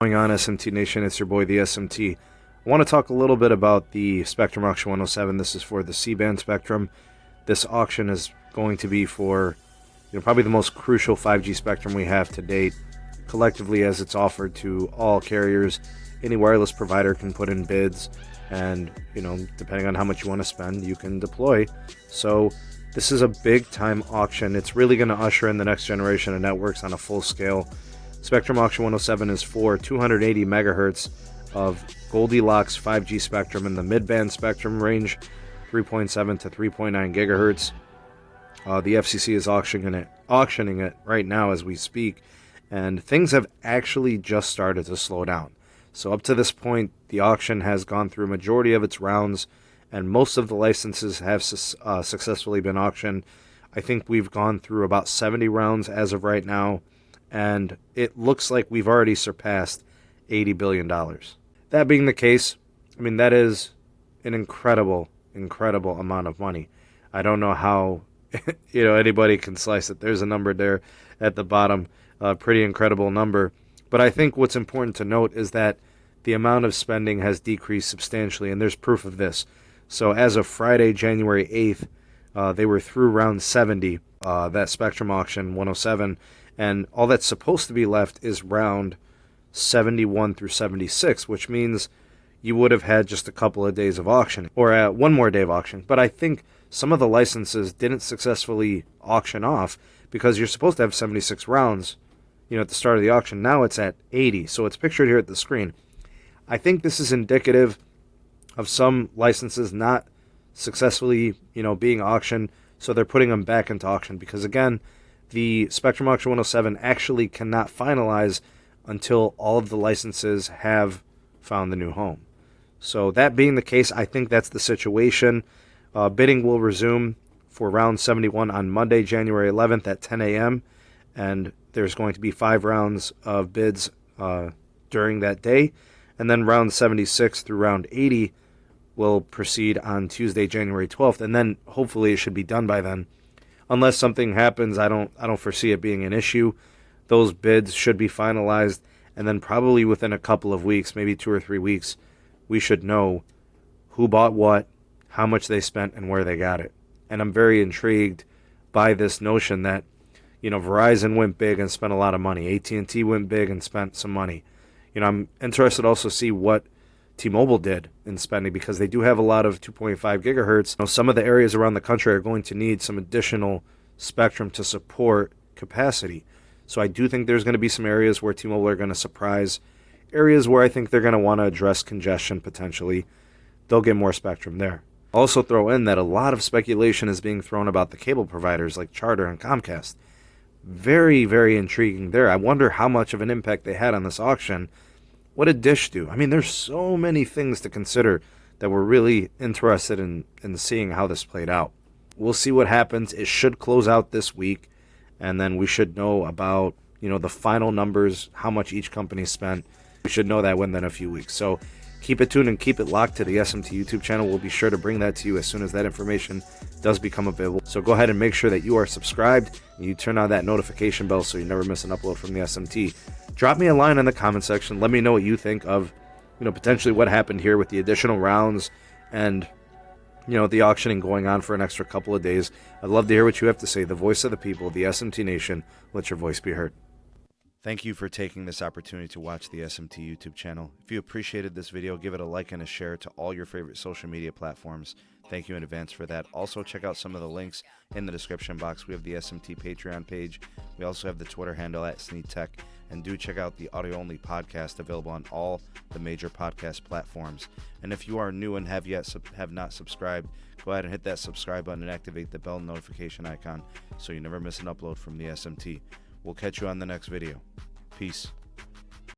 Going on, SMT Nation, it's your boy the SMT. I want to talk a little bit about the Spectrum Auction 107. This is for the C-band spectrum. This auction is going to be for probably the most crucial 5G spectrum we have to date, collectively, as it's offered to all carriers. Any wireless provider can put in bids, and depending on how much you want to spend, you can deploy. So this is a big time auction. It's really going to usher in the next generation of networks on a full scale. Spectrum Auction 107 is for 280 megahertz of Goldilocks 5G spectrum in the mid-band spectrum range, 3.7 to 3.9 gigahertz. The FCC is auctioning it right now as we speak, and things have actually just started to slow down. So up to this point, the auction has gone through a majority of its rounds, and most of the licenses have successfully been auctioned. I think we've gone through about 70 rounds as of right now, and it looks like we've already surpassed $80 billion. That being the case, that is an incredible amount of money. I don't know how anybody can slice it. There's a number there at the bottom, a pretty incredible number. But I think what's important to note is that the amount of spending has decreased substantially, and there's proof of this. So as of Friday, January 8th, they were through round 70, that Spectrum Auction 107, and all that's supposed to be left is round 71 through 76, which means you would have had just a couple of days of auction, or one more day of auction. But I think some of the licenses didn't successfully auction off because you're supposed to have 76 rounds, at the start of the auction. Now it's at 80, so it's pictured here at the screen. I think this is indicative of some licenses not successfully, being auctioned, so they're putting them back into auction because, again, the Spectrum Auction 107 actually cannot finalize until all of the licenses have found the new home. So that being the case, I think that's the situation. Bidding will resume for round 71 on Monday, January 11th at 10 a.m., and there's going to be 5 rounds of bids during that day, and then round 76 through round 80 will proceed on Tuesday, January 12th, and then hopefully it should be done by then. Unless something happens, I don't foresee it being an issue. Those bids should be finalized, and then probably within a couple of weeks, maybe 2 or 3 weeks, we should know who bought what, how much they spent, and where they got it. And I'm very intrigued by this notion that, Verizon went big and spent a lot of money. AT&T went big and spent some money. I'm interested to also see what T-Mobile did in spending, because they do have a lot of 2.5 gigahertz. Some of the areas around the country are going to need some additional spectrum to support capacity. So I do think there's going to be some areas where T-Mobile are going to surprise, areas where I think they're going to want to address congestion potentially. They'll get more spectrum there. Also throw in that a lot of speculation is being thrown about the cable providers like Charter and Comcast. Very, very intriguing there. I wonder how much of an impact they had on this auction. What did Dish do? There's so many things to consider that we're really interested in seeing how this played out. We'll see what happens. It should close out this week, and then we should know about, the final numbers, how much each company spent. We should know that within a few weeks. So keep it tuned and keep it locked to the SMT YouTube channel. We'll be sure to bring that to you as soon as that information does become available. So go ahead and make sure that you are subscribed and you turn on that notification bell so you never miss an upload from the SMT. Drop me a line in the comment section. Let me know what you think of, potentially what happened here with the additional rounds and, the auctioning going on for an extra couple of days. I'd love to hear what you have to say. The voice of the people, the SMT Nation. Let your voice be heard. Thank you for taking this opportunity to watch the SMT YouTube channel. If you appreciated this video, give it a like and a share to all your favorite social media platforms. Thank you in advance for that. Also, check out some of the links in the description box. We have the SMT Patreon page. We also have the Twitter handle at SneedTech. And do check out the audio-only podcast available on all the major podcast platforms. And if you are new and have not subscribed, go ahead and hit that subscribe button and activate the bell notification icon so you never miss an upload from the SMT. We'll catch you on the next video. Peace.